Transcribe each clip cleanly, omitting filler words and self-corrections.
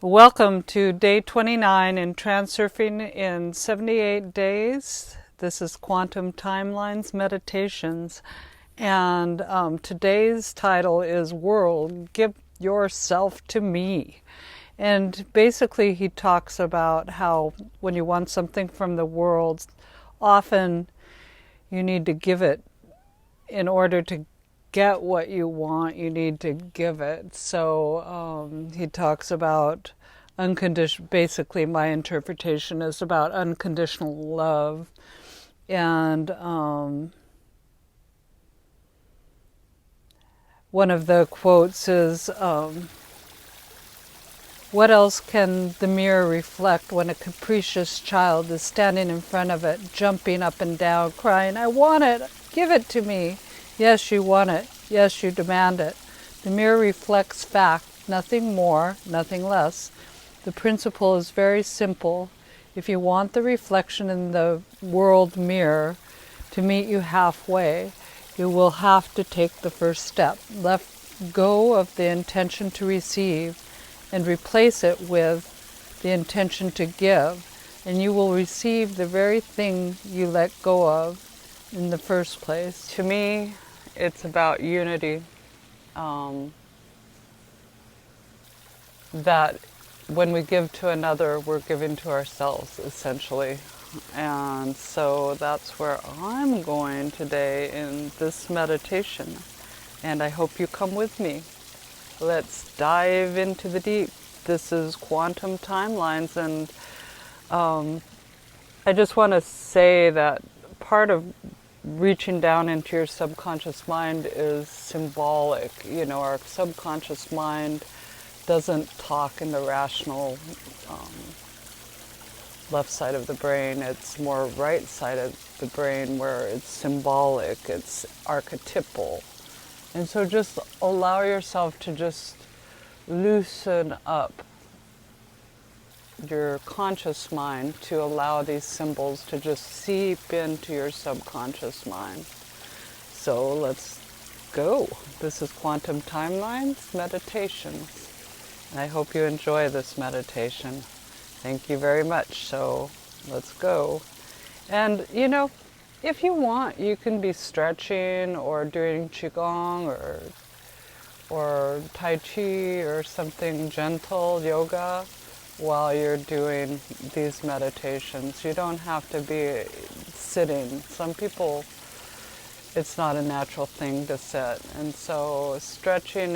Welcome to day 29 in Transurfing in 78 days. This is Quantum Timelines Meditations, and today's title is World, Give Yourself to Me. And basically he talks about how when you want something from the world, often you need to give it in order to get what you want, you need to give it. So he talks about unconditional, basically my interpretation is about unconditional love. And one of the quotes is, what else can the mirror reflect when a capricious child is standing in front of it, jumping up and down, crying, "I want it, give it to me." Yes, you want it. Yes, you demand it. The mirror reflects fact, nothing more, nothing less. The principle is very simple. If you want the reflection in the world mirror to meet you halfway, you will have to take the first step. Let go of the intention to receive and replace it with the intention to give, and you will receive the very thing you let go of in the first place. To me, it's about unity. That when we give to another, we're giving to ourselves, essentially. And so that's where I'm going today in this meditation. And I hope you come with me. Let's dive into the deep. This is Quantum Timelines, and I just want to say that part of reaching down into your subconscious mind is symbolic. You know, our subconscious mind doesn't talk in the rational left side of the brain. It's more right side of the brain where it's symbolic, it's archetypal. And so just allow yourself to just loosen up your conscious mind to allow these symbols to just seep into your subconscious mind. So let's go. This is Quantum Timelines Meditations. And I hope you enjoy this meditation. Thank you very much. So let's go. And you know, if you want, you can be stretching or doing Qigong or Tai Chi or something gentle, yoga, while you're doing these meditations. You don't have to be sitting. Some people, it's not a natural thing to sit. And so stretching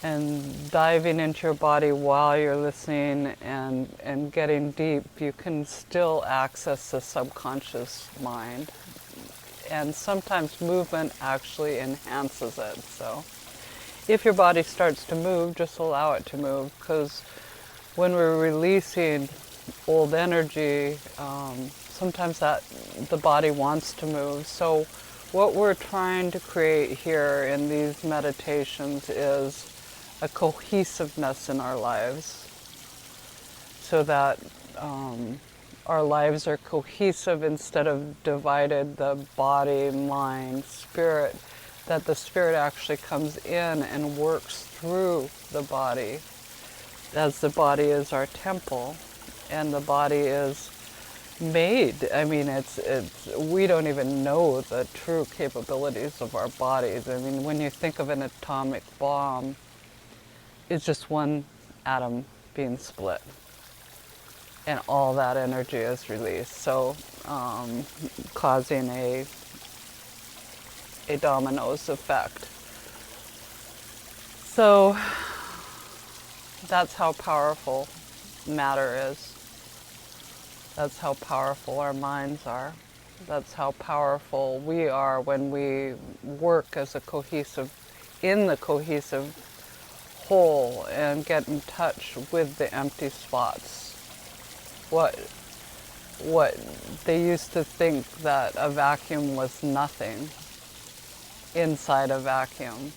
and diving into your body while you're listening and getting deep, you can still access the subconscious mind. And sometimes movement actually enhances it. So if your body starts to move, just allow it to move, because when we're releasing old energy, sometimes that the body wants to move. So what we're trying to create here in these meditations is a cohesiveness in our lives, so that our lives are cohesive instead of divided, the body, mind, spirit, that the spirit actually comes in and works through the body, as the body is our temple, and the body is made. I mean, it's we don't even know the true capabilities of our bodies. I mean, when you think of an atomic bomb, it's just one atom being split, and all that energy is released, so causing a dominoes effect. So that's how powerful matter is. That's how powerful our minds are. That's how powerful we are when we work as a cohesive, in the cohesive whole, and get in touch with the empty spots. What they used to think that a vacuum was nothing inside a vacuum,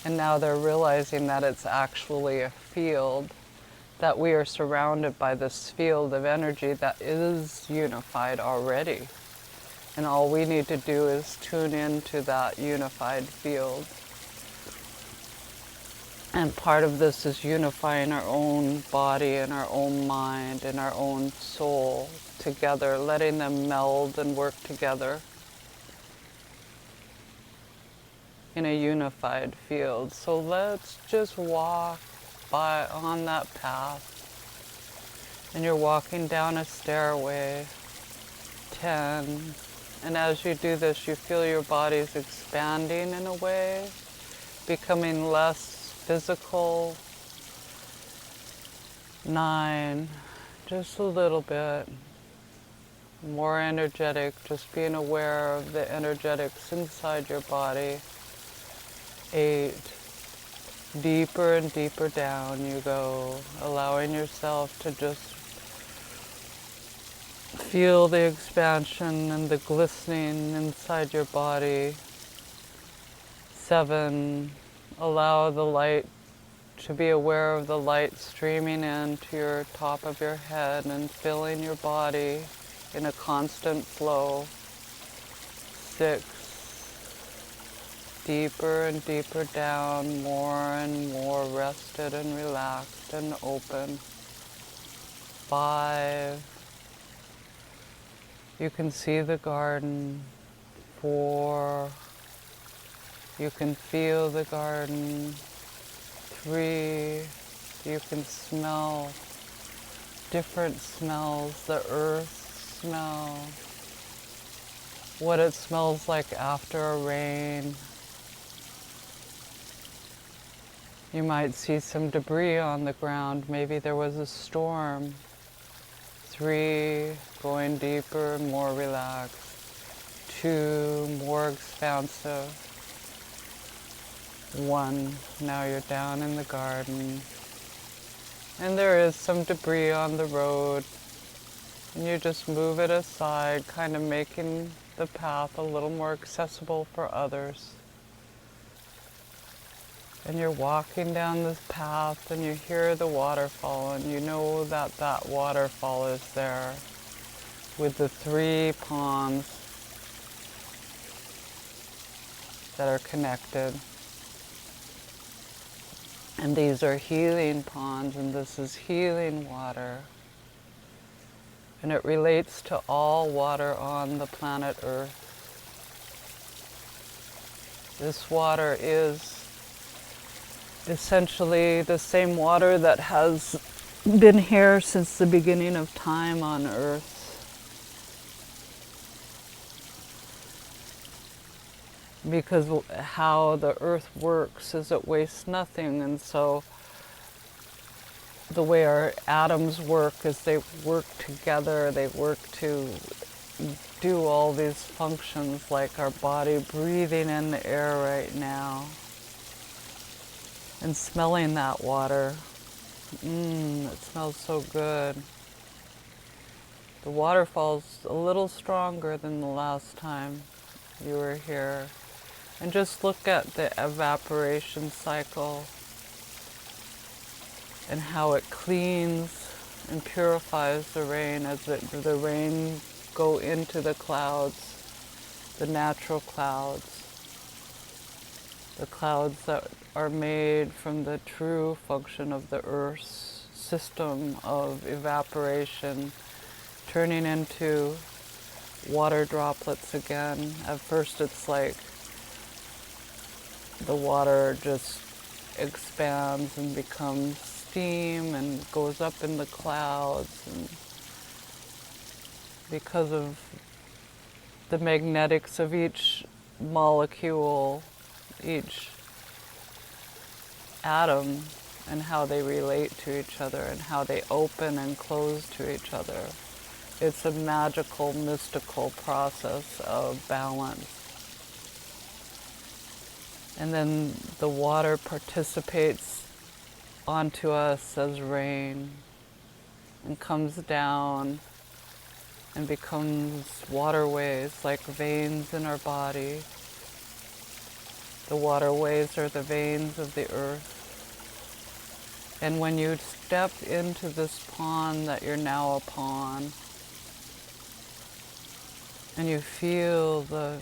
and now they're realizing that it's actually a field, that we are surrounded by this field of energy that is unified already, and all we need to do is tune into that unified field. And part of this is unifying our own body and our own mind and our own soul together, letting them meld and work together in a unified field. So let's just walk by on that path. And you're walking down a stairway, 10. And as you do this, you feel your body's expanding in a way, becoming less physical. 9, just a little bit more energetic, just being aware of the energetics inside your body. 8, deeper and deeper down you go, allowing yourself to just feel the expansion and the glistening inside your body. 7, allow the light to be aware of the light streaming into your top of your head and filling your body in a constant flow. 6, deeper and deeper down, more and more rested and relaxed and open. 5, you can see the garden. 4, you can feel the garden. 3, you can smell different smells, the earth smell, what it smells like after a rain. You might see some debris on the ground, maybe there was a storm. 3, going deeper, more relaxed. 2, more expansive. 1, now you're down in the garden. And there is some debris on the road. And you just move it aside, kind of making the path a little more accessible for others. And you're walking down this path and you hear the waterfall and you know that that waterfall is there with the 3 ponds that are connected. And these are healing ponds, and this is healing water. And it relates to all water on the planet Earth. This water is essentially the same water that has been here since the beginning of time on Earth. Because how the earth works is it wastes nothing, and so the way our atoms work is they work together, they work to do all these functions, like our body breathing in the air right now and smelling that water. It smells so good. The waterfall's a little stronger than the last time you were here. And just look at the evaporation cycle and how it cleans and purifies the rain as the rain go into the clouds, the natural clouds, the clouds that are made from the true function of the Earth's system of evaporation, turning into water droplets again. At first it's like the water just expands and becomes steam and goes up in the clouds, and because of the magnetics of each molecule, each atom, and how they relate to each other and how they open and close to each other. It's a magical, mystical process of balance. And then the water participates onto us as rain and comes down and becomes waterways, like veins in our body. The waterways are the veins of the earth. And when you step into this pond that you're now upon, and you feel the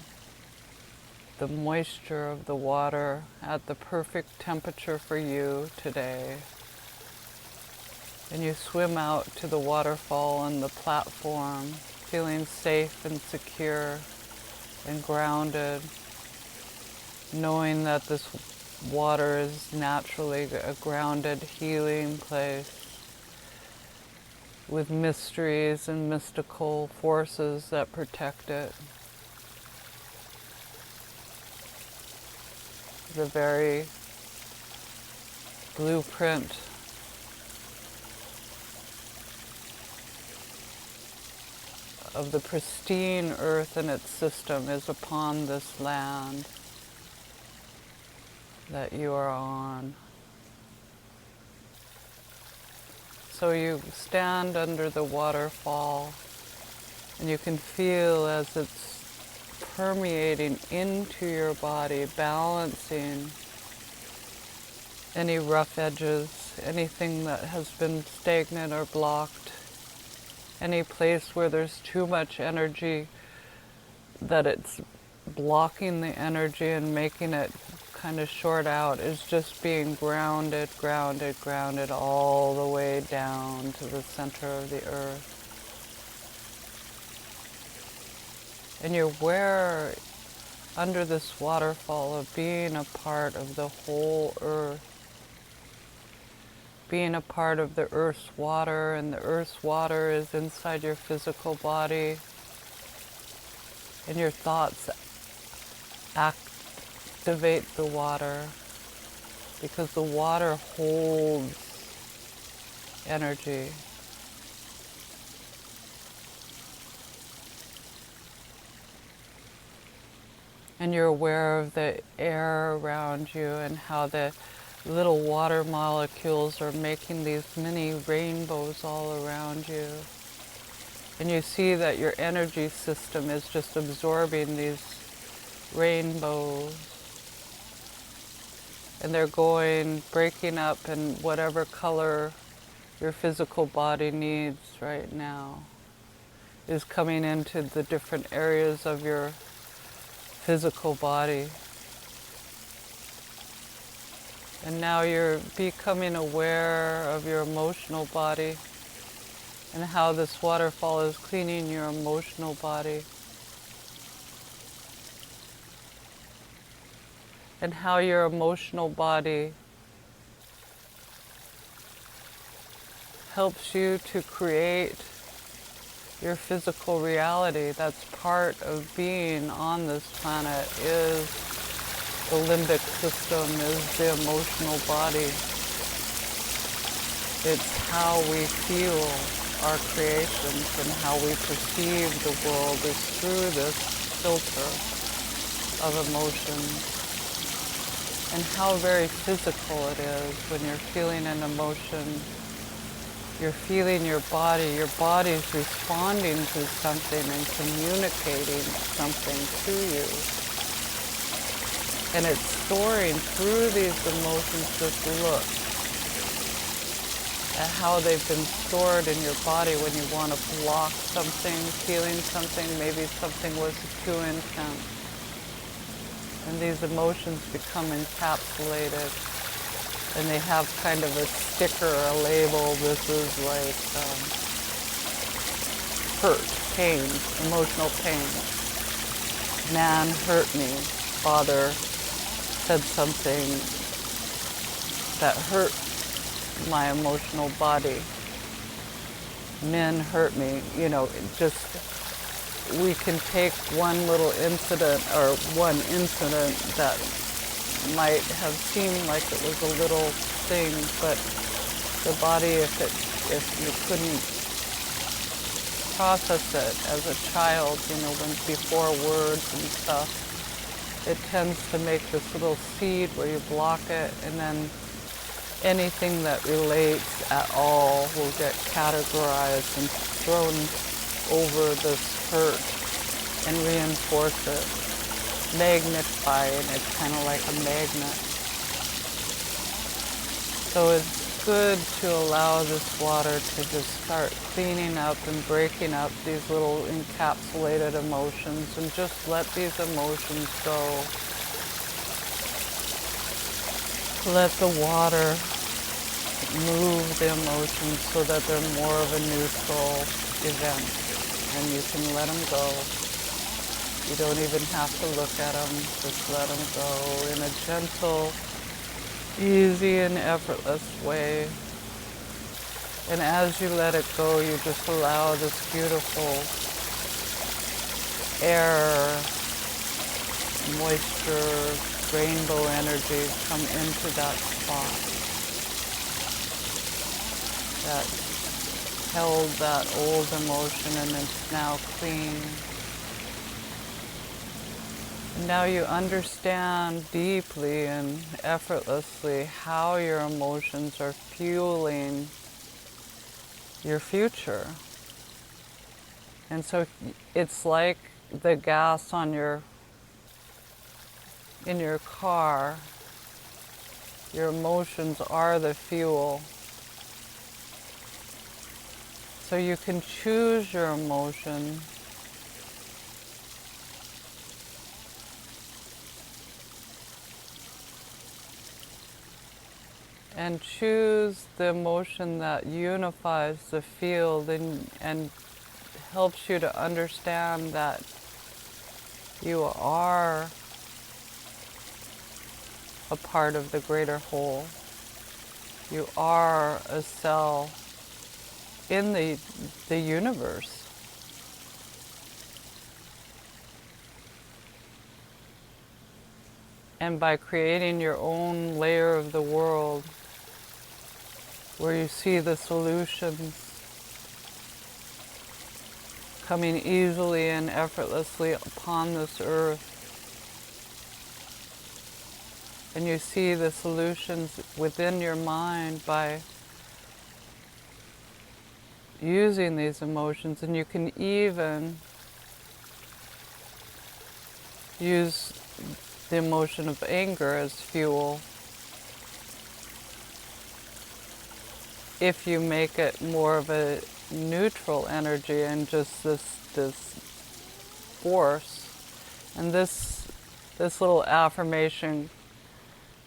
the moisture of the water at the perfect temperature for you today. And you swim out to the waterfall on the platform, feeling safe and secure and grounded, knowing that this water is naturally a grounded, healing place with mysteries and mystical forces that protect it. The very blueprint of the pristine earth and its system is upon this land that you are on. So you stand under the waterfall and you can feel as it's permeating into your body, balancing any rough edges, anything that has been stagnant or blocked, any place where there's too much energy that it's blocking the energy and making it kind of short out, is just being grounded, grounded, grounded all the way down to the center of the earth. And you're aware under this waterfall of being a part of the whole earth, being a part of the earth's water, and the earth's water is inside your physical body, and your thoughts activate the water because the water holds energy. And you're aware of the air around you and how the little water molecules are making these mini rainbows all around you. And you see that your energy system is just absorbing these rainbows. And they're breaking up in whatever color your physical body needs right now, is coming into the different areas of your physical body. And now you're becoming aware of your emotional body and how this waterfall is cleaning your emotional body. And how your emotional body helps you to create your physical reality. That's part of being on this planet, is the limbic system, is the emotional body. It's how we feel our creations and how we perceive the world is through this filter of emotions. And how very physical it is when you're feeling an emotion. You're feeling your body's responding to something and communicating something to you. And it's storing through these emotions. Just look at how they've been stored in your body when you want to block something, feeling something, maybe something was too intense. And these emotions become encapsulated. And they have kind of a sticker, a label. This is like hurt, pain, emotional pain. Man hurt me. Father said something that hurt my emotional body. Men hurt me. You know, we can take one little incident or one incident that might have seemed like it was a little thing, but the body, if you couldn't process it as a child, when before words and stuff, it tends to make this little seed where you block it, and then anything that relates at all will get categorized and thrown over this hurt and reinforce it. Magnifying, it's kind of like a magnet. So it's good to allow this water to just start cleaning up and breaking up these little encapsulated emotions, and just let these emotions go. Let the water move the emotions so that they're more of a neutral event, and you can let them go. You don't even have to look at them, just let them go in a gentle, easy and effortless way. And as you let it go, you just allow this beautiful air, moisture, rainbow energy come into that spot that held that old emotion, and it's now clean. And now you understand deeply and effortlessly how your emotions are fueling your future. And so it's like the gas on in your car. Your emotions are the fuel. So you can choose your emotion. And choose the emotion that unifies the field and helps you to understand that you are a part of the greater whole. You are a cell in the universe. And by creating your own layer of the world, where you see the solutions coming easily and effortlessly upon this earth, and you see the solutions within your mind by using these emotions, and you can even use the emotion of anger as fuel if you make it more of a neutral energy and just this force. And this little affirmation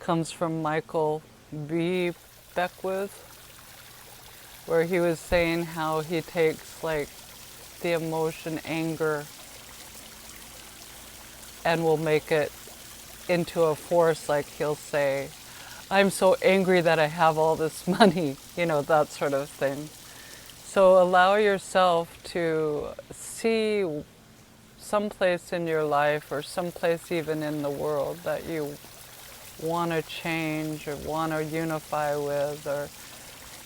comes from Michael B. Beckwith, where he was saying how he takes like the emotion anger and will make it into a force. Like he'll say, I'm so angry that I have all this money, that sort of thing. So allow yourself to see someplace in your life or someplace even in the world that you want to change or want to unify with,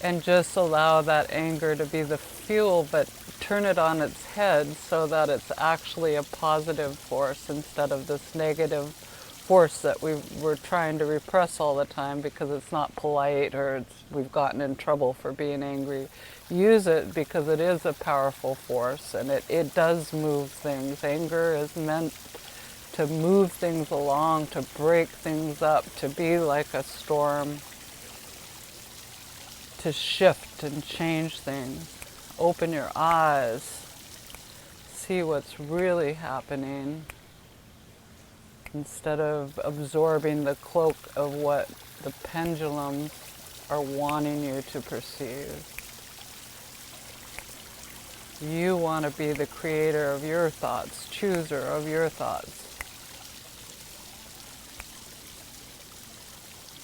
and just allow that anger to be the fuel, but turn it on its head so that it's actually a positive force instead of this negative force that we're trying to repress all the time because it's not polite or we've gotten in trouble for being angry. Use it because it is a powerful force, and it does move things. Anger is meant to move things along, to break things up, to be like a storm, to shift and change things. Open your eyes, see what's really happening, instead of absorbing the cloak of what the pendulums are wanting you to perceive. You want to be the creator of your thoughts, chooser of your thoughts.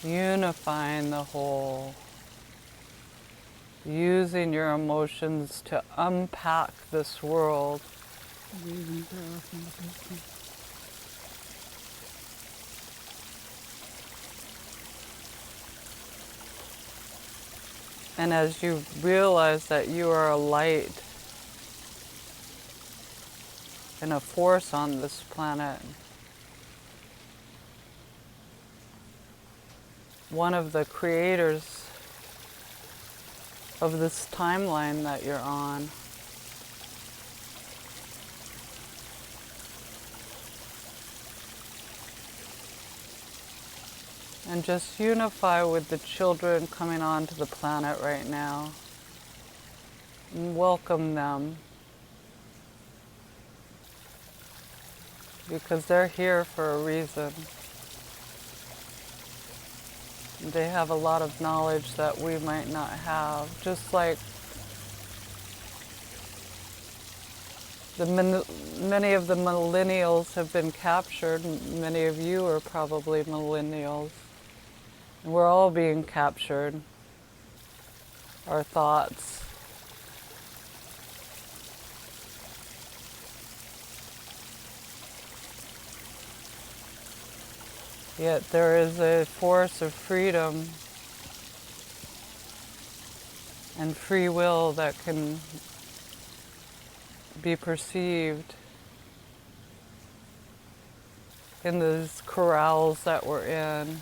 Unifying the whole. Using your emotions to unpack this world. And as you realize that you are a light and a force on this planet, one of the creators of this timeline that you're on, And just unify with the children coming onto the planet right now. And welcome them. Because they're here for a reason. They have a lot of knowledge that we might not have. Just like many of the millennials have been captured. Many of you are probably millennials. And we're all being captured. Our thoughts. Yet there is a force of freedom and free will that can be perceived in these corrals that we're in.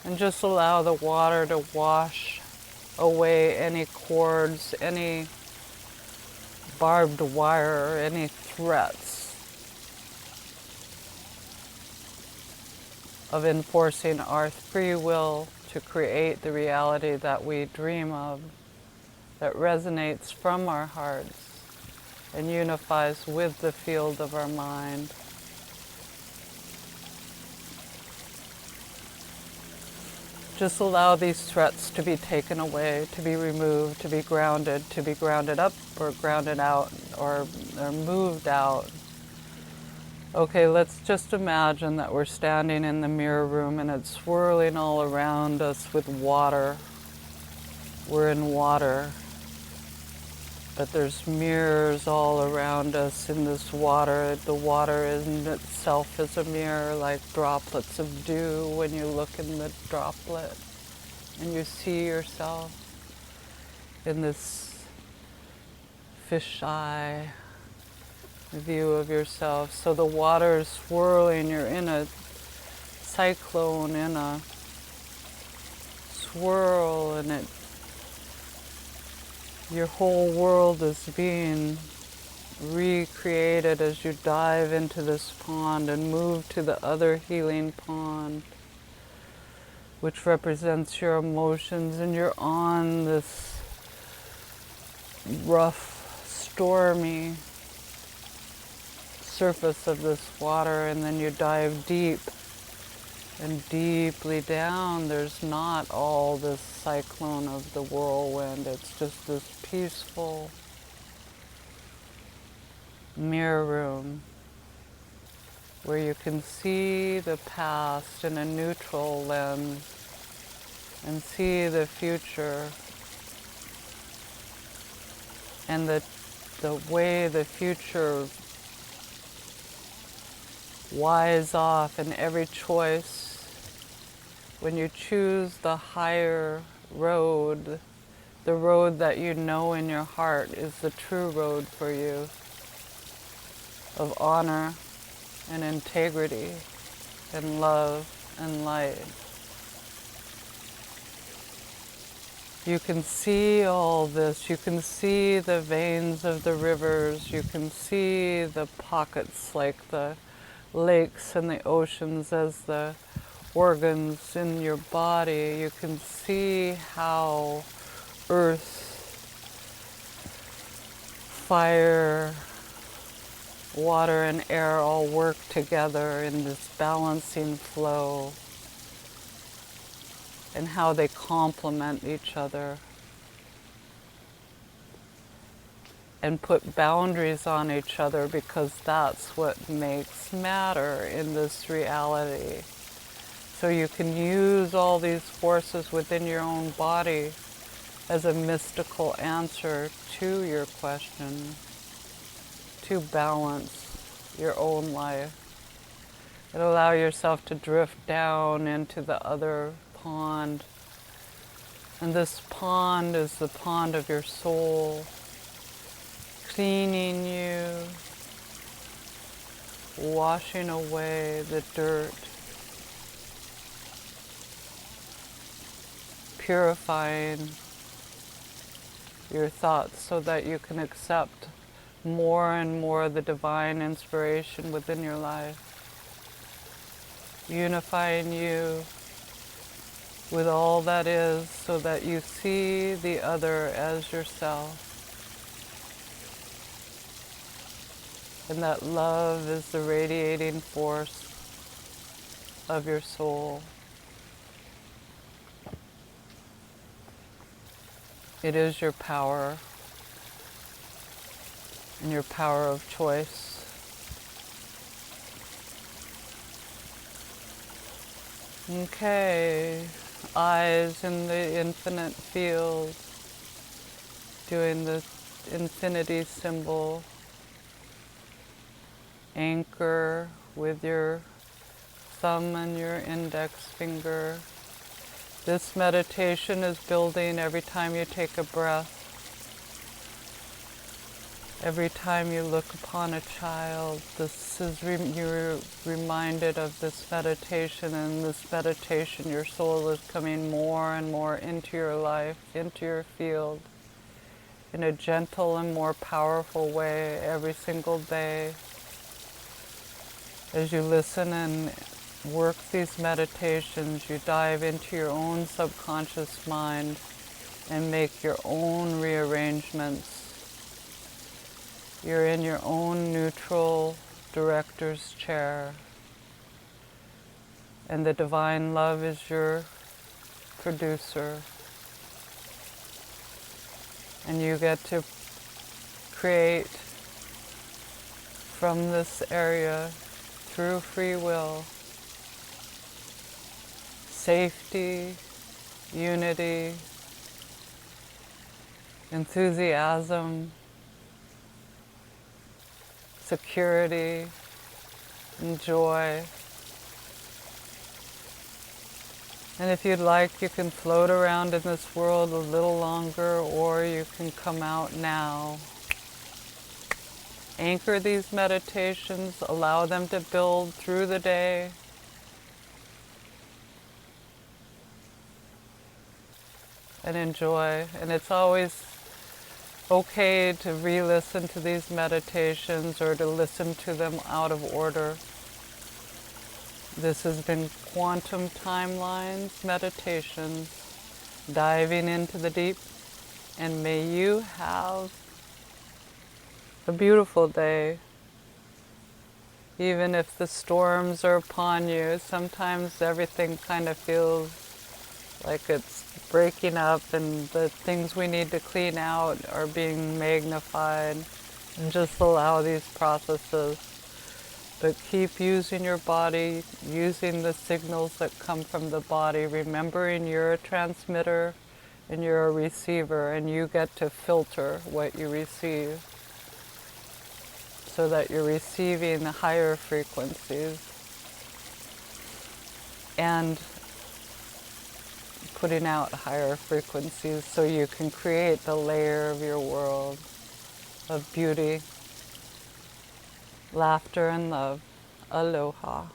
And just allow the water to wash away any cords, any barbed wire, any threats of enforcing our free will to create the reality that we dream of, that resonates from our hearts and unifies with the field of our mind. Just allow these threats to be taken away, to be removed, to be grounded up or grounded out or moved out. Okay, let's just imagine that we're standing in the mirror room and it's swirling all around us with water. We're in water, but there's mirrors all around us in this water. The water in itself is a mirror, like droplets of dew when you look in the droplet and you see yourself in this fisheye view of yourself. So the water is swirling, you're in a cyclone, in a swirl, and your whole world is being recreated as you dive into this pond and move to the other healing pond, which represents your emotions, and you're on this rough, stormy surface of this water, and then you dive deep and deeply down. There's not all this cyclone of the whirlwind. It's just this peaceful mirror room where you can see the past in a neutral lens and see the future and the way the future wise off in every choice. When you choose the higher road, the road that you know in your heart is the true road for you, of honor and integrity and love and light. You can see all this. You can see the veins of the rivers. You can see the pockets like the lakes and the oceans as the organs in your body. You can see how earth, fire, water and air all work together in this balancing flow, and how they complement each other and put boundaries on each other, because that's what makes matter in this reality. So you can use all these forces within your own body as a mystical answer to your question, to balance your own life, and allow yourself to drift down into the other pond. And this pond is the pond of your soul, cleaning you, washing away the dirt, purifying your thoughts so that you can accept more and more the divine inspiration within your life, unifying you with all that is, so that you see the other as yourself. And that love is the radiating force of your soul. It is your power and your power of choice. Okay, eyes in the infinite field, doing the infinity symbol. Anchor with your thumb and your index finger. This meditation is building every time you take a breath, every time you look upon a child. This is you're reminded of this meditation, and this meditation your soul is coming more and more into your life, into your field, in a gentle and more powerful way every single day. As you listen and work these meditations, you dive into your own subconscious mind and make your own rearrangements. You're in your own neutral director's chair, and the divine love is your producer. And you get to create from this area, through free will, safety, unity, enthusiasm, security, and joy. And if you'd like, you can float around in this world a little longer, or you can come out now. Anchor these meditations, allow them to build through the day. And enjoy. And it's always okay to re-listen to these meditations or to listen to them out of order. This has been Quantum Timelines Meditations, diving into the deep, and may you have a beautiful day. Even if the storms are upon you, sometimes everything kind of feels like it's breaking up and the things we need to clean out are being magnified. And just allow these processes. But keep using your body, using the signals that come from the body, remembering you're a transmitter and you're a receiver, and you get to filter what you receive so that you're receiving the higher frequencies and putting out higher frequencies so you can create the layer of your world of beauty, laughter, and love. Aloha.